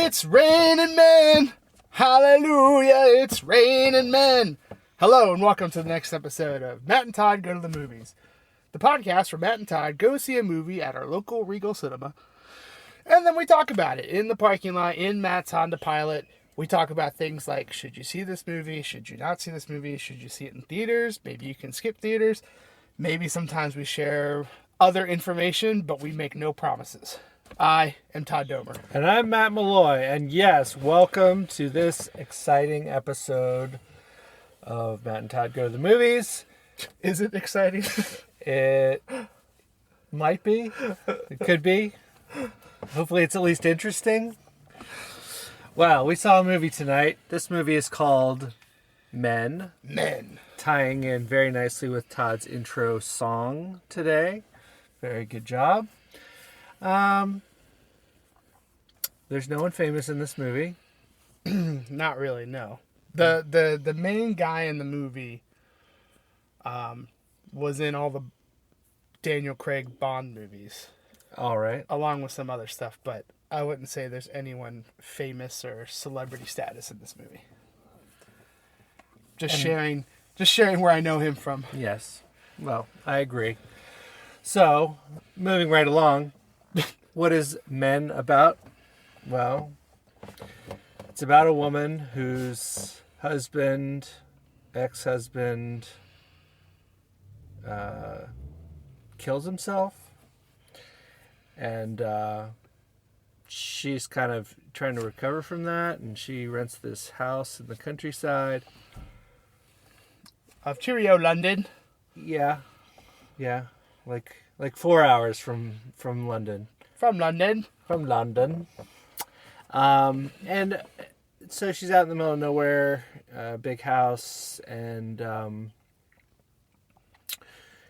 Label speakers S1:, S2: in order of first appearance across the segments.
S1: It's raining men. Hallelujah, it's raining men. Hello and welcome to the next episode of Matt and Todd Go to the Movies. The podcast where Matt and Todd go see a movie at our local Regal cinema. And then we talk about it in the parking lot in Matt's Honda Pilot. We talk about things like, should you see this movie? Should you not see this movie? Should you see it in theaters? Maybe you can skip theaters. Maybe sometimes we share other information, but we make no promises. I am Todd Domer.
S2: And I'm Matt Malloy. And yes, welcome to this exciting episode of Matt and Todd Go to the Movies.
S1: Is it exciting?
S2: It might be. It could be. Hopefully it's at least interesting. Well, we saw a movie tonight. This movie is called Men.
S1: Men.
S2: Tying in very nicely with Todd's intro song today. Very good job. There's no one famous in this movie.
S1: Not really, no. The main guy in the movie was in all the Daniel Craig Bond movies.
S2: All right.
S1: Along with some other stuff, but I wouldn't say there's anyone famous or celebrity status in this movie. Just sharing where I know him from.
S2: Yes. Well, I agree. So, moving right along, what is Men about? Well, it's about a woman whose ex-husband, kills himself. And she's kind of trying to recover from that. And she rents this house in the countryside.
S1: Of Cheerio, London.
S2: Yeah. Like 4 hours from London.
S1: From London.
S2: And so she's out in the middle of nowhere, big house, and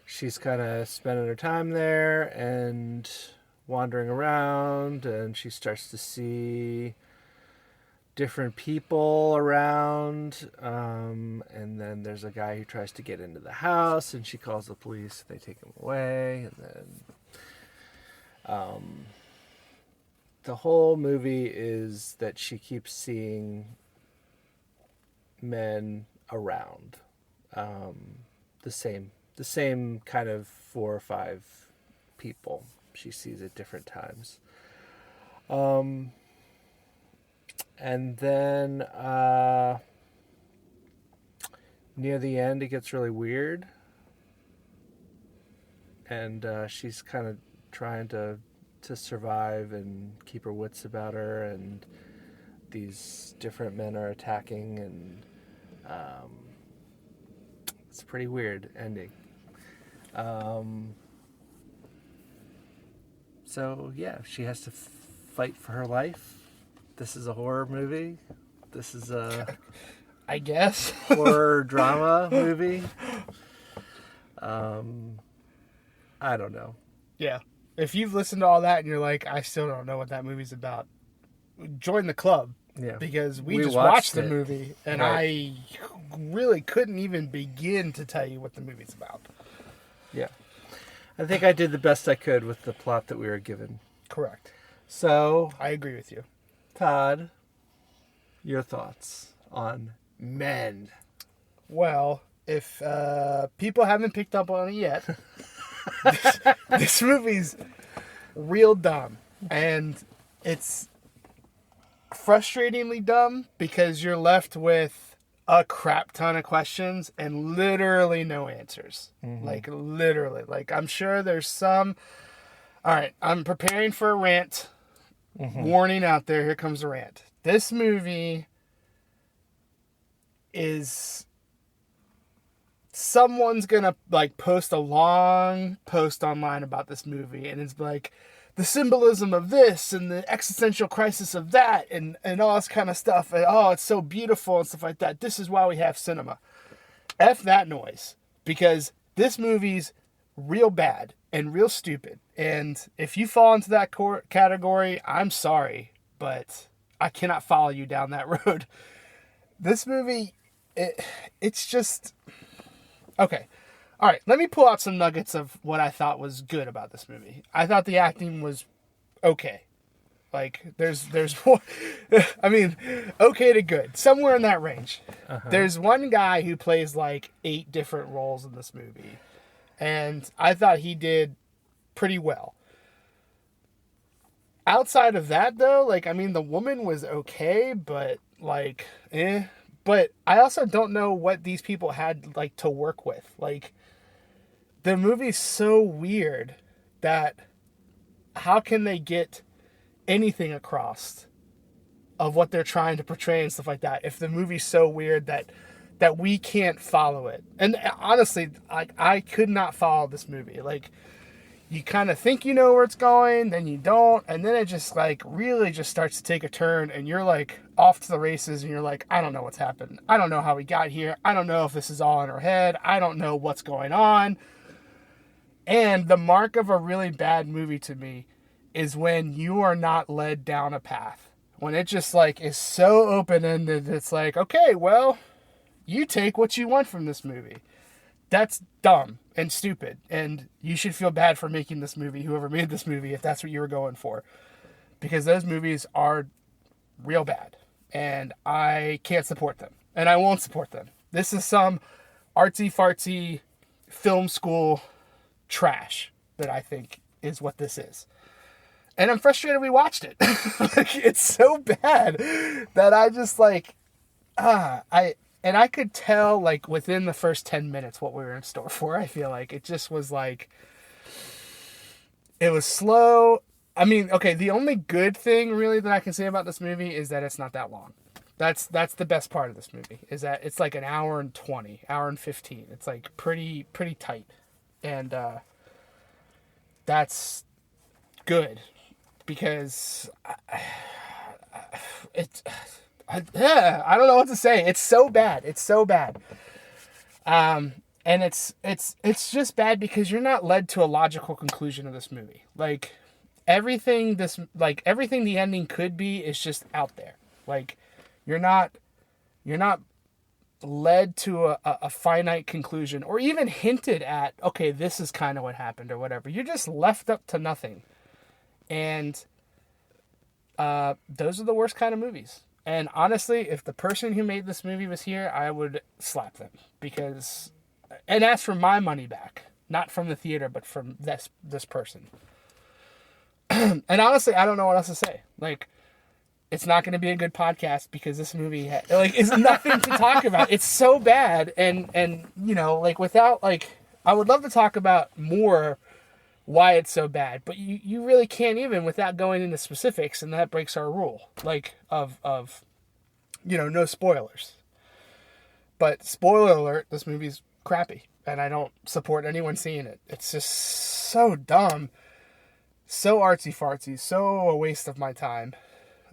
S2: she's kind of spending her time there and wandering around, and she starts to see different people around, and then there's a guy who tries to get into the house, and she calls the police. They take him away, and then the whole movie is that she keeps seeing men around, the same kind of 4 or 5 people she sees at different times. And then near the end, it gets really weird. And she's kind of trying to survive and keep her wits about her. And these different men are attacking. And it's a pretty weird ending. So, yeah, she has to fight for her life. This is a horror movie. This is a...
S1: I guess.
S2: horror drama movie. I don't know.
S1: Yeah. If you've listened to all that and you're like, I still don't know what that movie's about, join the club.
S2: Yeah.
S1: Because we just
S2: watched
S1: the
S2: it.
S1: movie, and
S2: Right.
S1: I really couldn't even begin to tell you what the movie's about.
S2: Yeah. I think I did the best I could with the plot that we were given.
S1: Correct.
S2: So,
S1: I agree with you.
S2: Todd, your thoughts on Men?
S1: Well, if people haven't picked up on it yet, this movie's real dumb. And it's frustratingly dumb because you're left with a crap ton of questions and literally no answers.
S2: Mm-hmm.
S1: Like, literally. Like, I'm sure there's some... All right, I'm preparing for a rant. Mm-hmm. Warning out there, here comes the rant. This movie is... Someone's gonna, like, post a long post online about this movie, and it's like, the symbolism of this, and the existential crisis of that, and all this kind of stuff, and oh, it's so beautiful, and stuff like that. This is why we have cinema. F that noise. Because this movie's real bad, and real stupid. And if you fall into that category, I'm sorry, but I cannot follow you down that road. This movie, it's just... Okay. All right, let me pull out some nuggets of what I thought was good about this movie. I thought the acting was okay. Like there's one, I mean, okay to good, somewhere in that range. There's one guy who plays like 8 different roles in this movie, and I thought he did pretty well. Outside of that, though, like, I mean, the woman was okay, but like, eh. But I also don't know what these people had like to work with. Like, the movie's so weird that how can they get anything across of what they're trying to portray and stuff like that if the movie's so weird that we can't follow it? And honestly, like, I could not follow this movie. Like, you kind of think you know where it's going, then you don't, and then it just like really just starts to take a turn, and you're like off to the races, and you're like, I don't know what's happened. I don't know how we got here. I don't know if this is all in our head. I don't know what's going on. And the mark of a really bad movie to me is when you are not led down a path. When it just like is so open-ended, it's like, okay, well, you take what you want from this movie. That's dumb and stupid, and you should feel bad for making this movie, whoever made this movie, if that's what you were going for. Because those movies are real bad, and I can't support them, and I won't support them. This is some artsy-fartsy film school trash that I think is what this is. And I'm frustrated we watched it. Like, it's so bad that I just like, and I could tell like within the first 10 minutes what we were in store for. I feel like it just was like, it was slow. I mean, okay, the only good thing really that I can say about this movie is that it's not that long. That's the best part of this movie, is that it's like an hour and 20, hour and 15. It's like pretty tight. And that's good. Because I don't know what to say. It's so bad. It's so bad. And it's just bad because you're not led to a logical conclusion of this movie. Like everything the ending could be is just out there. Like you're not led to a finite conclusion or even hinted at, okay, this is kind of what happened or whatever. You're just left up to nothing. And those are the worst kind of movies. And honestly, if the person who made this movie was here, I would slap them. And ask for my money back. Not from the theater, but from this person. And honestly, I don't know what else to say. Like, it's not going to be a good podcast because this movie is nothing to talk about. It's so bad. And you know, like, without, like, I would love to talk about more why it's so bad, but you really can't even without going into specifics, and that breaks our rule, like, of you know, no spoilers. But spoiler alert, this movie's crappy, and I don't support anyone seeing it. It's just so dumb, so artsy-fartsy, so a waste of my time.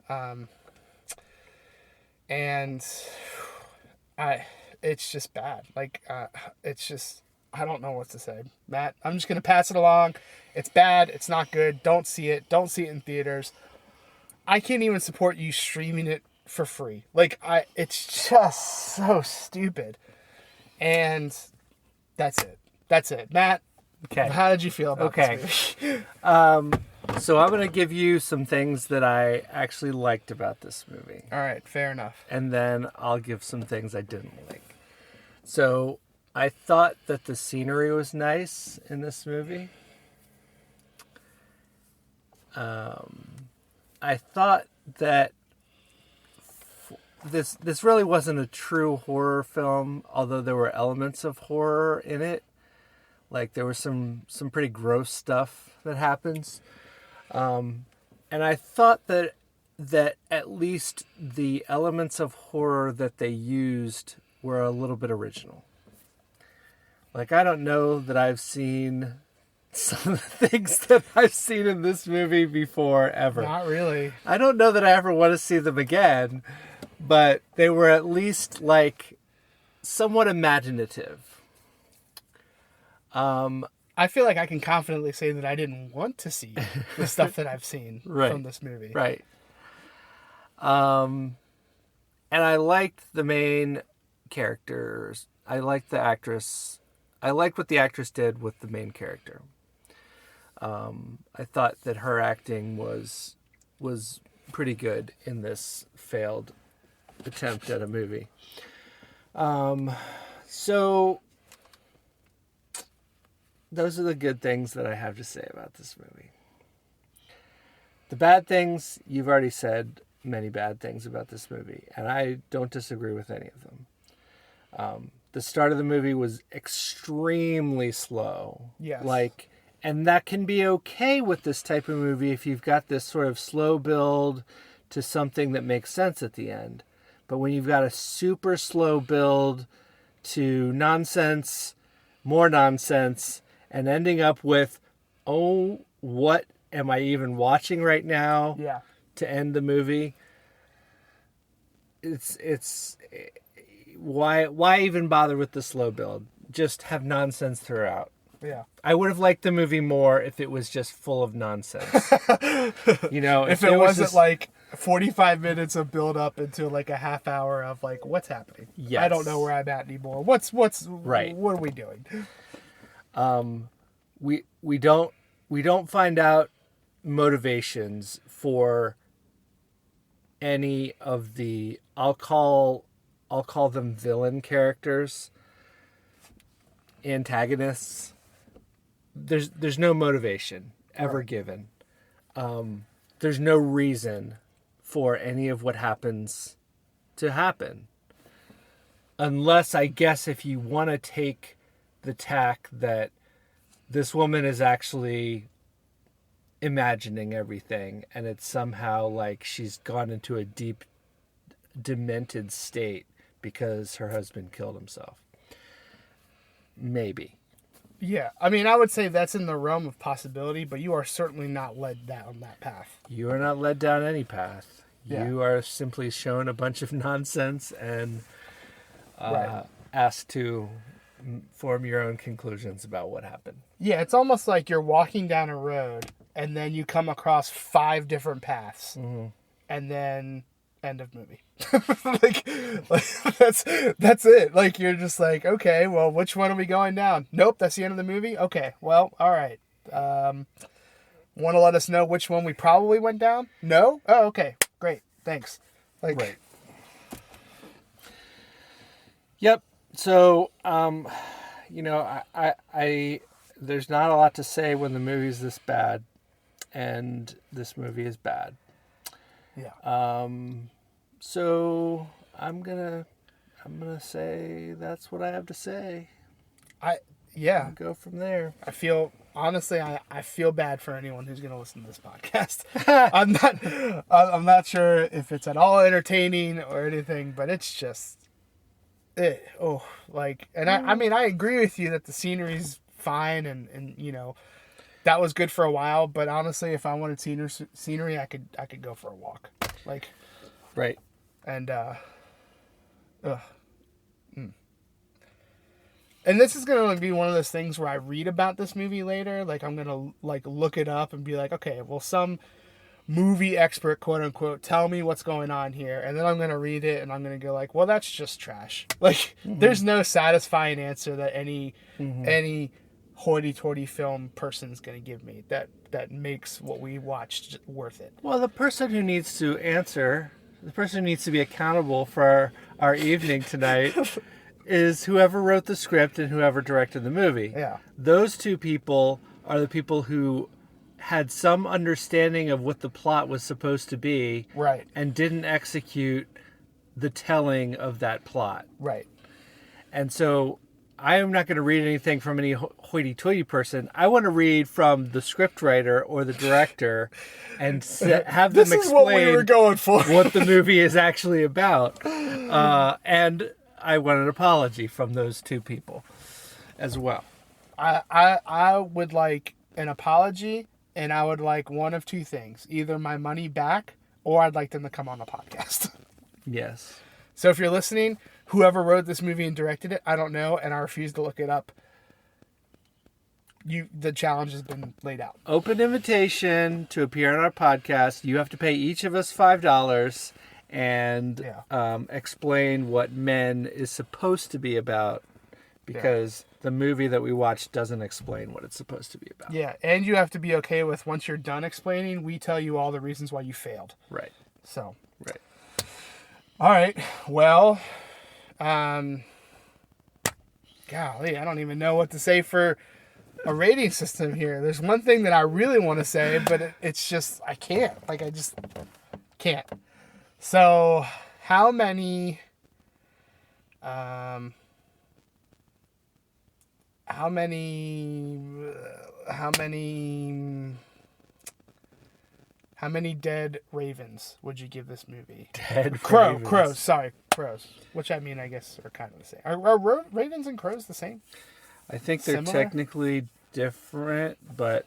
S1: And it's just bad. Like, it's just, I don't know what to say. Matt, I'm just going to pass it along. It's bad. It's not good. Don't see it. Don't see it in theaters. I can't even support you streaming it for free. Like, it's just so stupid. And that's it. That's it. Matt,
S2: Okay.
S1: How did you feel about this movie?
S2: So I'm going to give you some things that I actually liked about this movie.
S1: All right, fair enough.
S2: And then I'll give some things I didn't like. So I thought that the scenery was nice in this movie. I thought that this really wasn't a true horror film, although there were elements of horror in it. Like, there was some pretty gross stuff that happens. And I thought that at least the elements of horror that they used were a little bit original. Like, I don't know that I've seen some of the things that I've seen in this movie before, ever.
S1: Not really.
S2: I don't know that I ever want to see them again, but they were at least, like, somewhat imaginative.
S1: I feel like I can confidently say that I didn't want to see the stuff that I've seen from this movie.
S2: Right. And I liked the main characters. I liked the actress. I liked what the actress did with the main character. I thought that her acting was was pretty good in this failed attempt at a movie. So those are the good things that I have to say about this movie. The bad things, you've already said many bad things about this movie, and I don't disagree with any of them. The start of the movie was extremely slow.
S1: Yes.
S2: And that can be okay with this type of movie if you've got this sort of slow build to something that makes sense at the end. But when you've got a super slow build to nonsense, more nonsense, and ending up with, oh, what am I even watching right now?
S1: Yeah.
S2: To end the movie, it's why even bother with the slow build? Just have nonsense throughout.
S1: Yeah.
S2: I would have liked the movie more if it was just full of nonsense.
S1: If it wasn't just, like 45 minutes of build up into like a half hour of like, what's happening?
S2: Yes.
S1: I don't know where I'm at anymore. What's
S2: right?
S1: What are we doing?
S2: We don't find out motivations for any of the I'll call them villain characters, antagonists. There's no motivation ever given. There's no reason for any of what happens to happen. Unless, I guess, if you want to take the tack that this woman is actually imagining everything and it's somehow like she's gone into a deep, demented state because her husband killed himself. Maybe.
S1: Yeah, I mean, I would say that's in the realm of possibility, but you are certainly not led down that path.
S2: You are not led down any path.
S1: Yeah.
S2: You are simply shown a bunch of nonsense and asked to form your own conclusions about what happened.
S1: Yeah, it's almost like you're walking down a road and then you come across 5 different paths, and then end of movie. like that's it. Like, you're just like, okay, well, which one are we going down? Nope, that's the end of the movie. Okay, well, all right. Want to let us know which one we probably went down? No? Oh, okay, great, thanks. Like,
S2: right. Yep. So, I there's not a lot to say when the movie's this bad, and this movie is bad.
S1: Yeah.
S2: So I'm gonna say that's what I have to say.
S1: Yeah.
S2: I'll go from there.
S1: I feel bad for anyone who's gonna listen to this podcast. I'm not sure if it's at all entertaining or anything, but it's just I mean, I agree with you that the scenery's fine and that was good for a while, but honestly, if I wanted scenery, I could go for a walk. Like,
S2: right.
S1: And and this is gonna be one of those things where I read about this movie later. Like, I'm gonna look it up and be like, okay, well, some movie expert, quote unquote, tell me what's going on here, and then I'm gonna read it and I'm gonna go like, well, that's just trash. Like, there's no satisfying answer that any hoity-toity film person's gonna give me that makes what we watched worth it.
S2: Well, the person who needs to be accountable for our evening tonight is whoever wrote the script and whoever directed the movie.
S1: Yeah.
S2: Those two people are the people who had some understanding of what the plot was supposed to be.
S1: Right.
S2: And didn't execute the telling of that plot.
S1: Right.
S2: And so I am not going to read anything from any hoity-toity person. I want to read from the scriptwriter or the director and have them explain
S1: this is what we were going for.
S2: what the movie is actually about. And I want an apology from those two people as well.
S1: I would like an apology, and I would like one of two things. Either my money back, or I'd like them to come on the podcast.
S2: Yes.
S1: So if you're listening, whoever wrote this movie and directed it, I don't know, and I refuse to look it up. The challenge has been laid out.
S2: Open invitation to appear on our podcast. You have to pay each of us $5 and explain what Men is supposed to be about, because the movie that we watched doesn't explain what it's supposed to be about.
S1: Yeah, and you have to be okay with once you're done explaining, we tell you all the reasons why you failed.
S2: Right.
S1: So.
S2: Right.
S1: All right. Well, golly, I don't even know what to say for a rating system here. There's one thing that I really want to say, but it's just, I can't. Like, I just can't. So, how many dead ravens would you give this movie? Crows. Which I mean, I guess are kind of the same. Are ravens and crows the same?
S2: I think they're technically different, but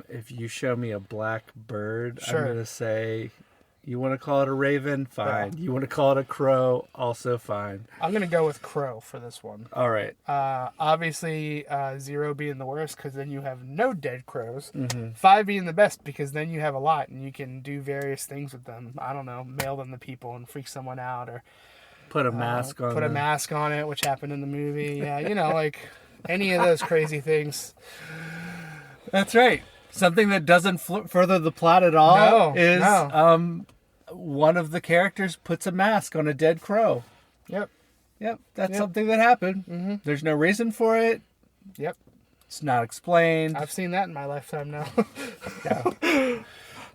S2: if you show me a black bird,
S1: sure.
S2: I'm going to say, you want to call it a raven? Fine. You want to call it a crow? Also fine.
S1: I'm going to go with crow for this one.
S2: All right.
S1: Obviously, 0 being the worst because then you have no dead crows.
S2: Mm-hmm.
S1: 5 being the best because then you have a lot and you can do various things with them. I don't know, mail them to people and freak someone out or
S2: put a mask on.
S1: Put a mask on it, which happened in the movie. Yeah, like any of those crazy things.
S2: That's right. Something that doesn't further the plot at all is one of the characters puts a mask on a dead crow.
S1: Yep.
S2: That's something that happened. Mm-hmm. There's no reason for it.
S1: Yep.
S2: It's not explained.
S1: I've seen that in my lifetime now.
S2: Yeah.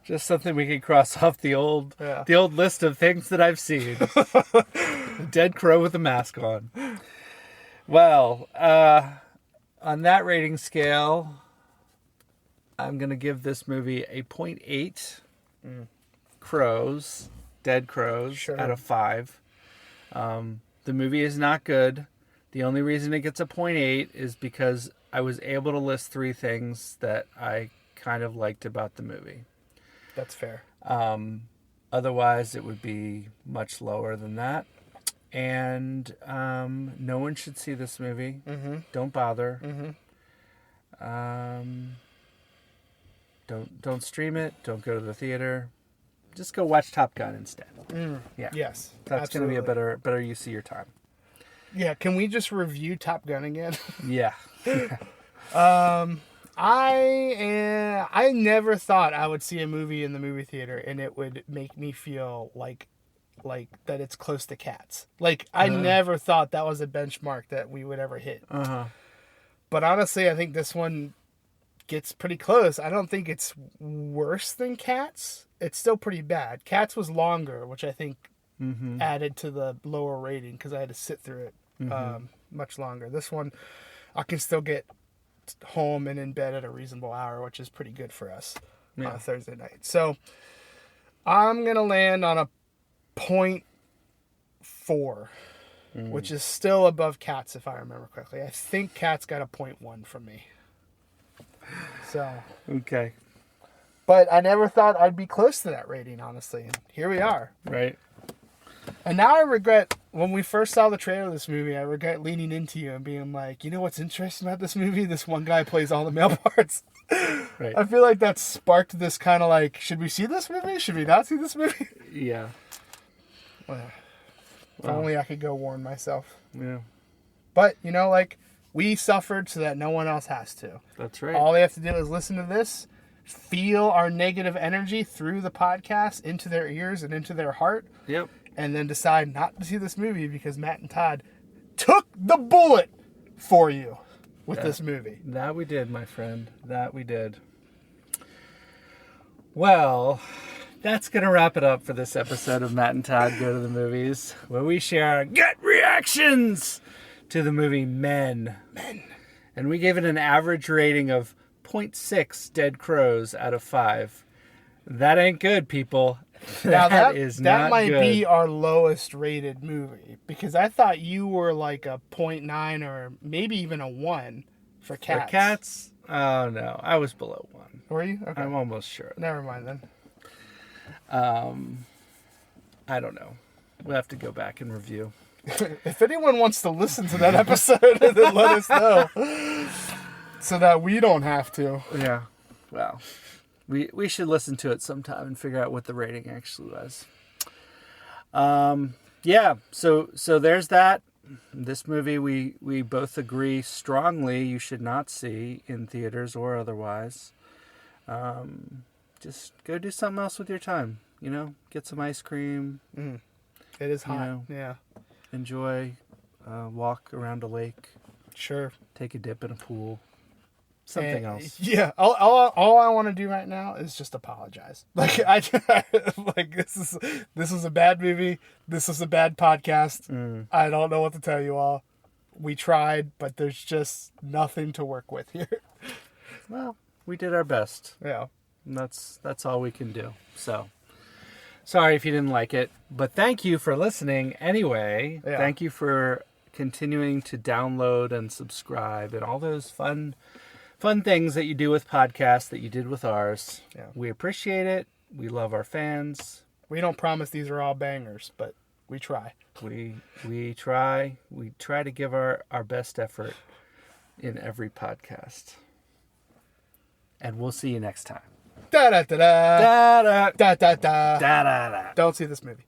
S2: Just something we can cross off the old list of things that I've seen. A dead crow with a mask on. Well, on that rating scale, I'm going to give this movie a 0.8 crows, dead crows, out of 5. The movie is not good. The only reason it gets a 0.8 is because I was able to list 3 things that I kind of liked about the movie.
S1: That's fair.
S2: Otherwise, it would be much lower than that. And no one should see this movie. Mm-hmm. Don't bother. Mm-hmm. Don't stream it. Don't go to the theater. Just go watch Top Gun instead. Yeah.
S1: Yes.
S2: That's going to be a better use of your time.
S1: Yeah. Can we just review Top Gun again?
S2: Yeah.
S1: I never thought I would see a movie in the movie theater and it would make me feel like that it's close to Cats. Like I never thought that was a benchmark that we would ever hit. But honestly, I think this one gets pretty close. I don't think it's worse than Cats. It's still pretty bad. Cats was longer, which I think added to the lower rating because I had to sit through it much longer. This one, I can still get home and in bed at a reasonable hour, which is pretty good for us on a Thursday night. So I'm going to land on a 0.4, which is still above Cats if I remember correctly. I think Cats got a 0.1 from me. So
S2: okay.
S1: But I never thought I'd be close to that rating, honestly. And here we are.
S2: Right.
S1: And now I regret, when we first saw the trailer of this movie, I regret leaning into you and being like, you know what's interesting about this movie? This one guy plays all the male parts.
S2: Right.
S1: I feel like that sparked this kind of like, should we see this movie? Should we not see this movie?
S2: Yeah.
S1: Well, if only I could go warn myself.
S2: Yeah.
S1: But, we suffered so that no one else has to.
S2: That's right.
S1: All they have to do is listen to this, feel our negative energy through the podcast into their ears and into their heart.
S2: Yep.
S1: And then decide not to see this movie because Matt and Todd took the bullet for you with this movie.
S2: That we did, my friend. That we did. Well, that's going to wrap it up for this episode of Matt and Todd Go to the Movies, where we share our gut reactions to the movie Men. And we gave it an average rating of 0.6 dead crows out of 5. That ain't good, people.
S1: That might be our lowest rated movie because I thought you were like a 0.9 or maybe even a 1 for Cats.
S2: For Cats? Oh no, I was below 1.
S1: Were you? Okay.
S2: I'm almost sure.
S1: Never mind then.
S2: I don't know. We'll have to go back and review.
S1: If anyone wants to listen to that episode, then let us know so that we don't have to.
S2: Yeah. Well. We should listen to it sometime and figure out what the rating actually was. Yeah, so there's that. This movie we both agree strongly you should not see in theaters or otherwise. Just go do something else with your time. Get some ice cream.
S1: It is hot. Yeah.
S2: Enjoy, walk around a lake. Sure. Take a dip in a pool. Something else.
S1: Yeah. All I want to do right now is just apologize. Like this is a bad movie. This is a bad podcast. I don't know what to tell you all. We tried, but there's just nothing to work with here.
S2: Well, we did our best.
S1: Yeah.
S2: And that's all we can do. So, sorry if you didn't like it, but thank you for listening anyway. Yeah. Thank you for continuing to download and subscribe and all those fun things that you do with podcasts that you did with ours. Yeah. We appreciate it. We love our fans.
S1: We don't promise these are all bangers, but we try.
S2: We try. We try to give our best effort in every podcast. And we'll see you next time.
S1: Da da da da da da da da.
S2: Da da da.
S1: Don't see this movie.